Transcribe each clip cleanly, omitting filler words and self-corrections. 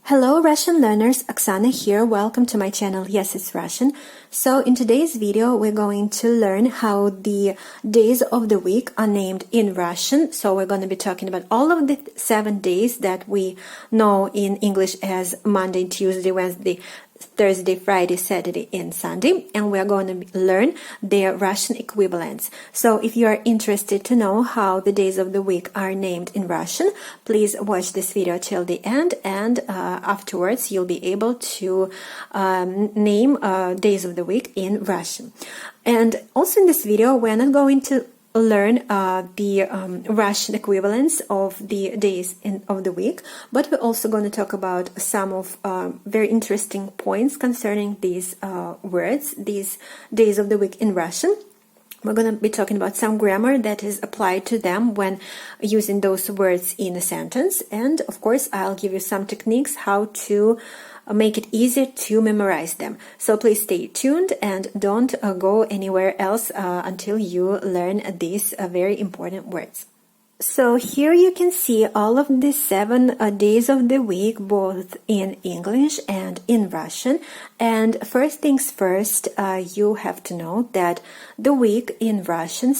Hello Russian learners, Oksana here. Welcome to my channel. Yes, it's Russian. So in today's video, we're going to learn how the days of the week are named in Russian. So we're going to be talking about all of the 7 days that we know in English as Monday, Tuesday, Wednesday, Thursday, Friday, Saturday, and Sunday, and we are going to learn their Russian equivalents. So if you are interested to know how the days of the week are named in Russian, please watch this video till the end, and afterwards you'll be able to name days of the week in Russian. And also in this video, we're not going to learn the Russian equivalents of the days of the week, but we're also going to talk about some of very interesting points concerning these words, these days of the week in Russian. We're going to be talking about some grammar that is applied to them when using those words in a sentence, and of course I'll give you some techniques how to make it easier to memorize them. So please stay tuned and don't go anywhere else until you learn these very important words. So here you can see all of the 7 days of the week, both in English and in Russian. And first things first, you have to know that the week in Russia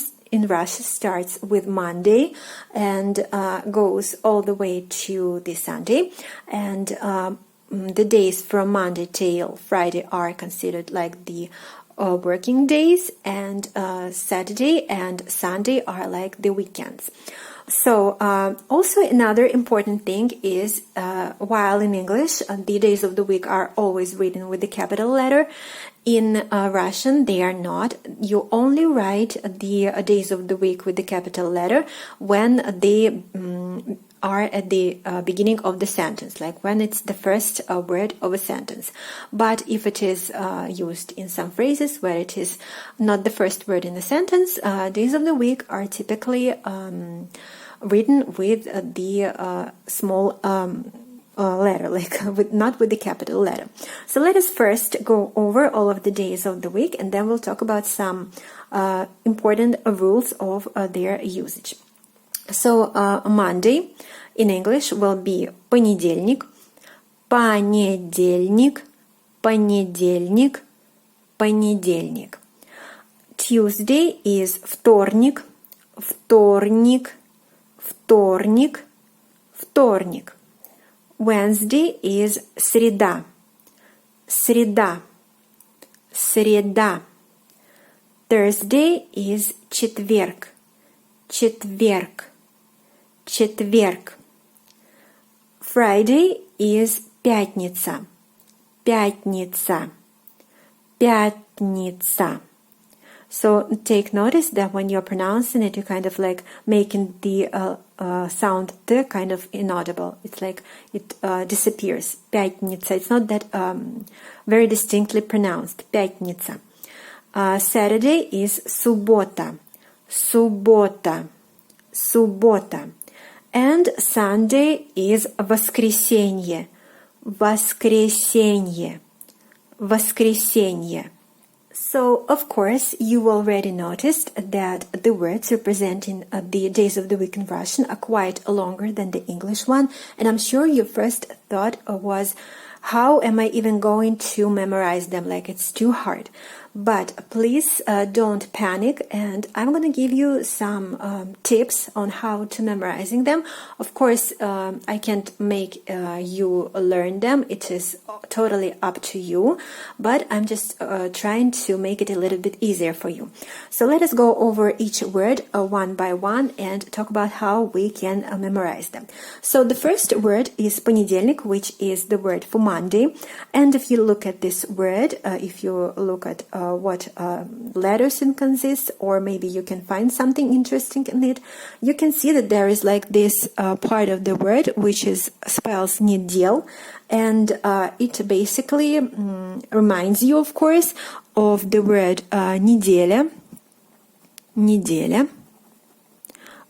starts with Monday and goes all the way to the Sunday. And the days from Monday till Friday are considered like the working days, and Saturday and Sunday are like the weekends. So also another important thing is while in English the days of the week are always written with the capital letter, in Russian they are not. You only write the days of the week with the capital letter when they are at the beginning of the sentence, like when it's the first word of a sentence. But if it is used in some phrases where it is not the first word in the sentence, days of the week are typically written with the small letter, like not with the capital letter. So let us first go over all of the days of the week, and then we'll talk about some important rules of their usage. So Monday in English will be понедельник, понедельник, понедельник, понедельник. Tuesday is вторник, вторник, вторник, вторник. Wednesday is среда, среда, среда. Thursday is четверг, четверг, четверг. Friday is пятница, пятница, пятница. So take notice that when you're pronouncing it, you're kind of like making the sound the kind of inaudible. It's like it disappears. Пятница. It's not that very distinctly pronounced. Пятница. Saturday is суббота, суббота, суббота. And Sunday is воскресенье, воскресенье, воскресенье. So, of course, you already noticed that the words representing the days of the week in Russian are quite longer than the English one, and I'm sure your first thought was, how am I even going to memorize them? Like, it's too hard. But please don't panic, and I'm going to give you some tips on how to memorizing them. Of course, I can't make you learn them. It is totally up to you, but I'm just trying to make it a little bit easier for you. So let us go over each word one by one and talk about how we can memorize them. So the first word is понедельник, which is the word for Monday. And if you look at this word, if you look at what letters it consists, or maybe you can find something interesting in it, you can see that there is like this part of the word which is spells недел, and it basically reminds you, of course, of the word неделя, неделя,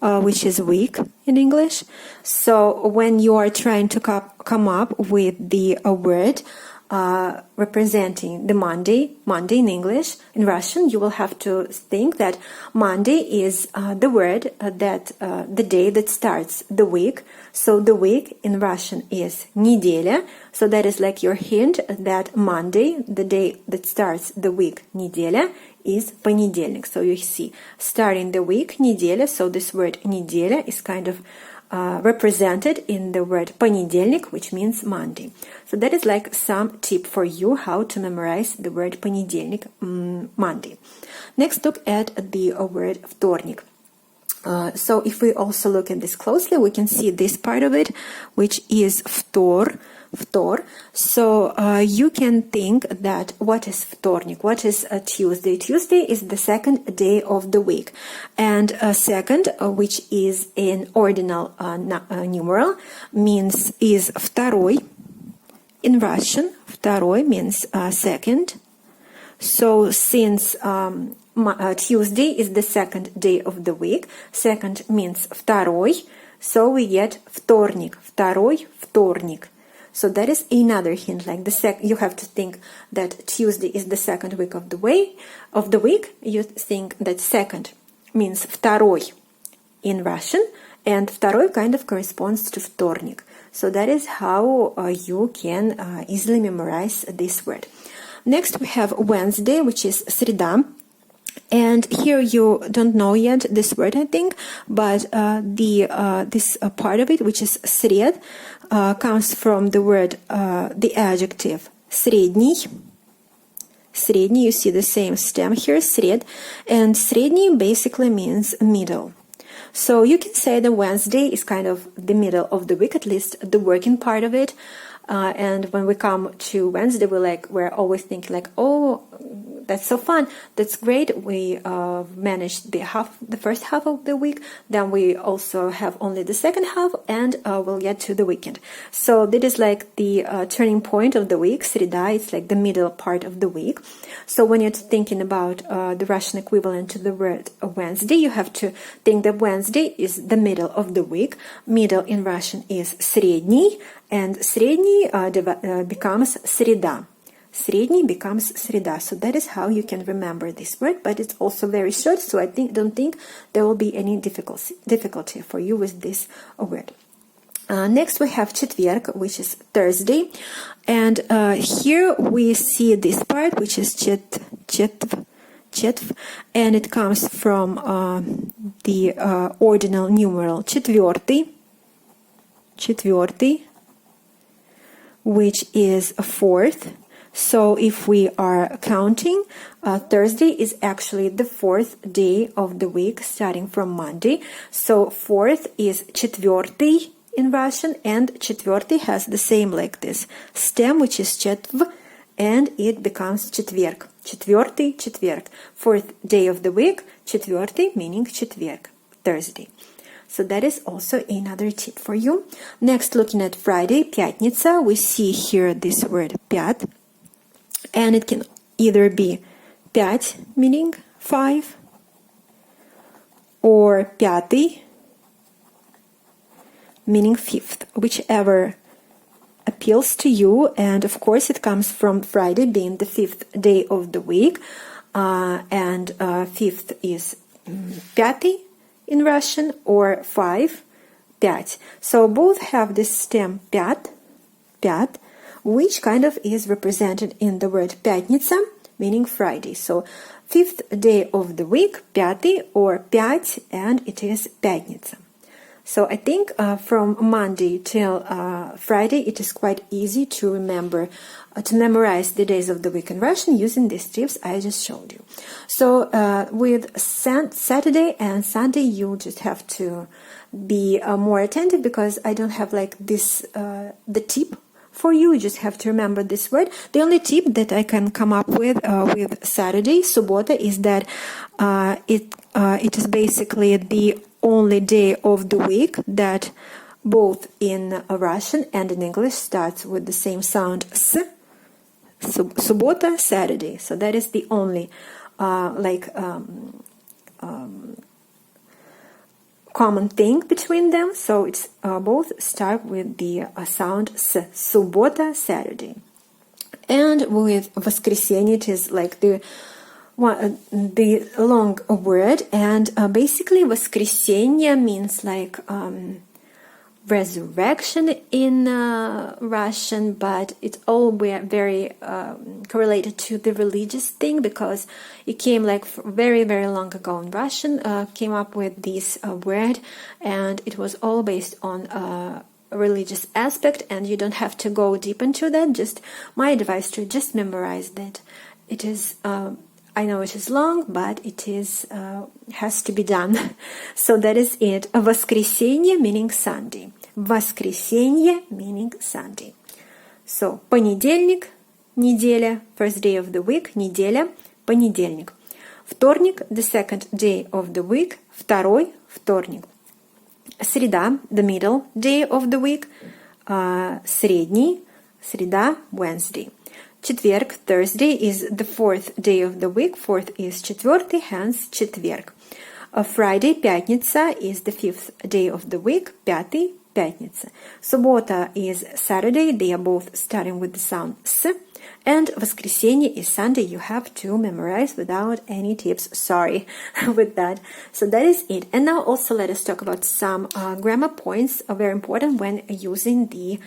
which is week in English. So when you are trying to come up with the word representing the Monday in English. In Russian, you will have to think that Monday is the word that the day that starts the week. So the week in Russian is неделя. So that is like your hint that Monday, the day that starts the week, неделя, is понедельник. So you see, starting the week, неделя. So this word неделя is kind of represented in the word понедельник, which means Monday. So that is like some tip for you how to memorize the word понедельник, Monday. Next, look at the word вторник. So if we also look at this closely, we can see this part of it, which is втор. So you can think that what is вторник? What is Tuesday? Tuesday is the second day of the week. And second, which is an ordinal numeral, is второй. In Russian, второй means second. So since Tuesday is the second day of the week, second means второй, so we get вторник, второй, вторник. So that is another hint. Like you have to think that Tuesday is the second week of the week. You think that second means второй in Russian, and второй kind of corresponds to вторник. So that is how you can easily memorize this word. Next we have Wednesday, which is среда. And here you don't know yet this word, I think, but this part of it, which is сред, comes from the word, the adjective средний. Средний, you see the same stem here, сред, and средний basically means middle. So you can say that Wednesday is kind of the middle of the week, at least the working part of it. And when we come to Wednesday, we're always thinking like, oh, that's so fun, that's great. We managed the first half of the week. Then we also have only the second half, and we'll get to the weekend. So that is like the turning point of the week. Среда, it's like the middle part of the week. So when you're thinking about the Russian equivalent to the word Wednesday, you have to think that Wednesday is the middle of the week. Middle in Russian is средний, and средний becomes среда. Средний becomes среда. So that is how you can remember this word, but it's also very short, so I don't think there will be any difficulty for you with this word. Next we have четверг, which is Thursday, and here we see this part, which is четв, and it comes from the ordinal numeral четвертый, which is a fourth. So if we are counting, Thursday is actually the fourth day of the week, starting from Monday. So fourth is четвертый in Russian, and четвертый has the same like this stem, which is четв, and it becomes четверг. Четвертый, четверг. Fourth day of the week, четвертый meaning четверг, Thursday. So that is also another tip for you. Next, looking at Friday, пятница, we see here this word пят, and it can either be пять, meaning 5, or пятый, meaning 5th, whichever appeals to you. And of course it comes from Friday being the 5th day of the week, and 5th is пятый in Russian, or 5, пять. So both have this stem пят, which kind of is represented in the word пятница, meaning Friday. So 5th day of the week, пятый, or пять, and it is пятница. So I think from Monday till Friday, it is quite easy to remember, to memorize the days of the week in Russian using these tips I just showed you. So with Saturday and Sunday, you just have to be more attentive, because I don't have like this, the tip for you. You just have to remember this word. The only tip that I can come up with Saturday, суббота, is that it is basically the only day of the week that both in Russian and in English starts with the same sound s. Суббота, Saturday. So that is the only common thing between them. So it's both start with the sound s. Суббота, Saturday. And with воскресенье, it is like the long word, and basically воскресенье means like resurrection in Russian, but it's all very correlated to the religious thing, because it came like very, very long ago in Russian, came up with this word, and it was all based on religious aspect, and you don't have to go deep into that. Just my advice to just memorize that. It is I know it is long, but it is has to be done. So that is it. Воскресенье meaning Sunday. Воскресенье meaning Sunday. So понедельник, неделя, first day of the week, неделя, понедельник. Вторник, the second day of the week, второй вторник. Среда, the middle day of the week, средний, среда, Wednesday. Четверг, Thursday, is the fourth day of the week, fourth is четвертый, hence четверг. Friday, пятница, is the fifth day of the week, пятый, пятница. Суббота is Saturday, they are both starting with the sound S. And воскресенье is Sunday, you have to memorize without any tips, sorry with that. So that is it. And now also let us talk about some grammar points, very important when using the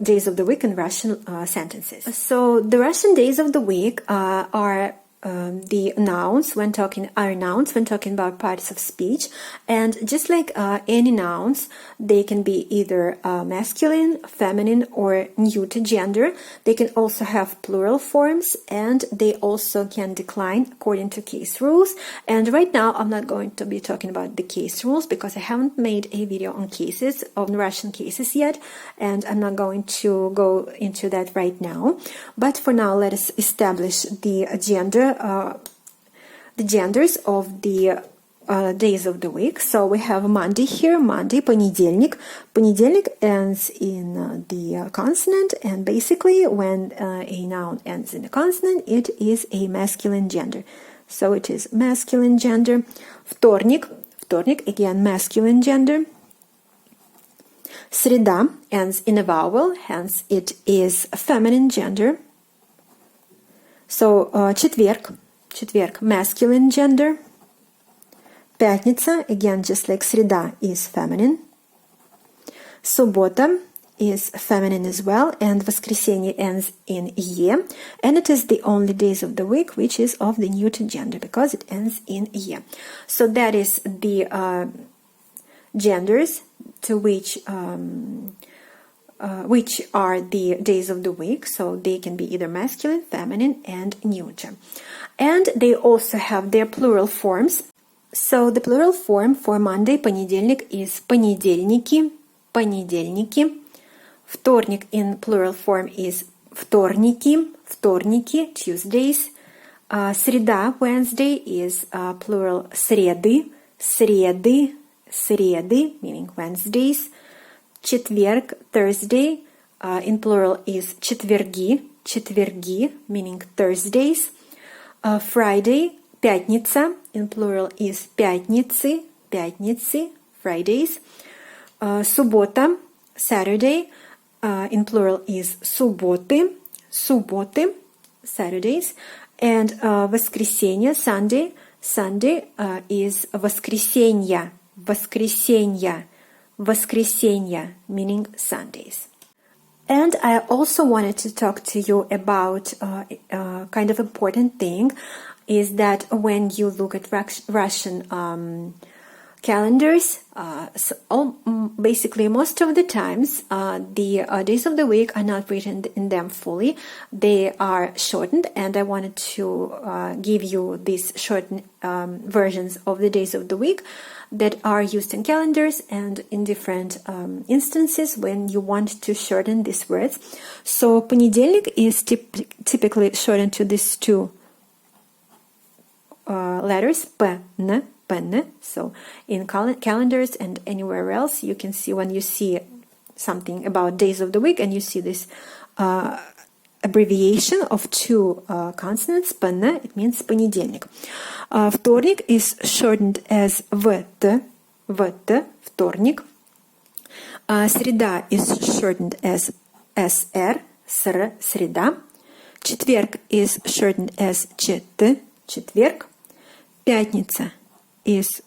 days of the week in Russian sentences. So the Russian days of the week are the nouns when talking about parts of speech, and just like any nouns, they can be either masculine, feminine, or neuter gender. They can also have plural forms, and they also can decline according to case rules. And right now I'm not going to be talking about the case rules because I haven't made a video on cases, on Russian cases yet, and I'm not going to go into that right now. But for now, let us establish the genders of the days of the week. So we have Monday here, Monday, понедельник. Понедельник ends in the consonant, and basically when a noun ends in a consonant, it is a masculine gender. So it is masculine gender. Вторник, again masculine gender. Среда ends in a vowel, hence it is a feminine gender. So четверг, masculine gender. Пятница, again, just like среда, is feminine. Суббота is feminine as well, and воскресенье ends in «е», and it is the only days of the week which is of the neuter gender because it ends in «е». So that is the genders to which are the days of the week, so they can be either masculine, feminine, and neuter. And they also have their plural forms. So the plural form for Monday, понедельник, is понедельники, понедельники. Вторник in plural form is вторники, вторники, Tuesdays. Среда, Wednesday, is plural среды, среды, среды, meaning Wednesdays. Четверг, Thursday, in plural is четверги, четверги, meaning Thursdays. Friday, пятница, in plural is пятницы, пятницы, Fridays. Суббота, Saturday, in plural is субботы, субботы, Saturdays. And воскресенье, Sunday, Sunday is воскресенья, воскресенья, воскресенья, meaning Sundays. And I also wanted to talk to you about a kind of important thing, is that when you look at Russian calendars, basically most of the times the days of the week are not written in them fully. They are shortened, and I wanted to give you these shortened versions of the days of the week that are used in calendars and in different instances when you want to shorten these words. So понедельник is typically shortened to these two letters, pen. So in calendars and anywhere else, you can see when you see something about days of the week and you see this abbreviation of two consonants, pen, it means понедельник. Вторник is shortened as vt, вторник. Среда is shortened as sr, ср, среда. Четверг is shortened as чет, четверг. Пятница is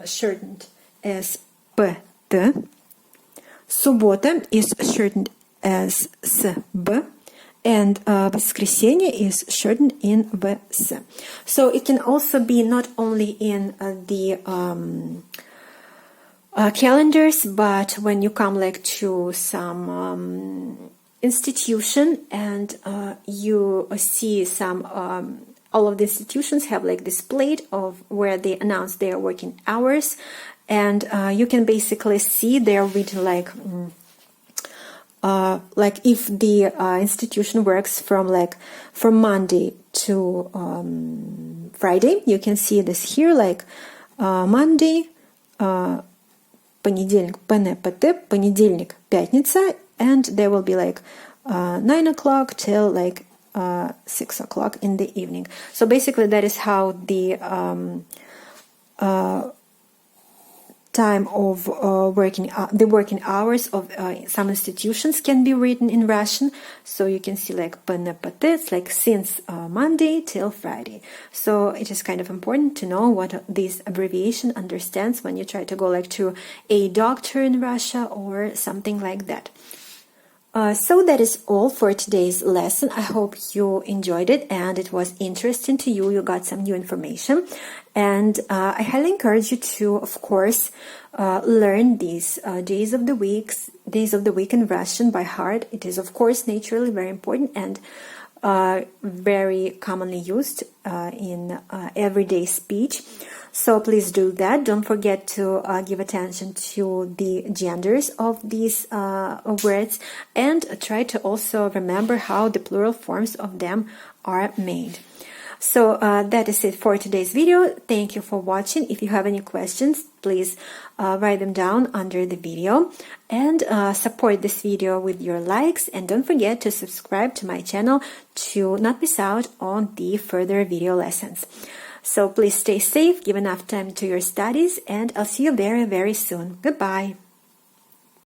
shortened as пт. Суббота is shortened as сб. And воскресенье is shortened in vs. So it can also be not only in the calendars, but when you come like to some institution and you see some all of the institutions have like this plate of where they announce their working hours, and you can basically see they're written like if the institution works from Monday to Friday, you can see this here, like Monday, понедельник, ПНПТ, понедельник, пятница, and there will be like 9 o'clock till like 6 o'clock in the evening. So basically that is how the time of the working hours of some institutions can be written in Russian. So you can see like ПНПТ, it's like since Monday till Friday. So it is kind of important to know what this abbreviation understands when you try to go like to a doctor in Russia or something like that. So that is all for today's lesson. I hope you enjoyed it and it was interesting to you. You got some new information. And I highly encourage you to, of course, learn these days of the week in Russian by heart. It is, of course, naturally very important and very commonly used in everyday speech. So please do that. Don't forget to give attention to the genders of these words and try to also remember how the plural forms of them are made. So that is it for today's video. Thank you for watching. If you have any questions, please write them down under the video and support this video with your likes, and don't forget to subscribe to my channel to not miss out on the further video lessons. So please stay safe, give enough time to your studies, and I'll see you very, very soon. Goodbye.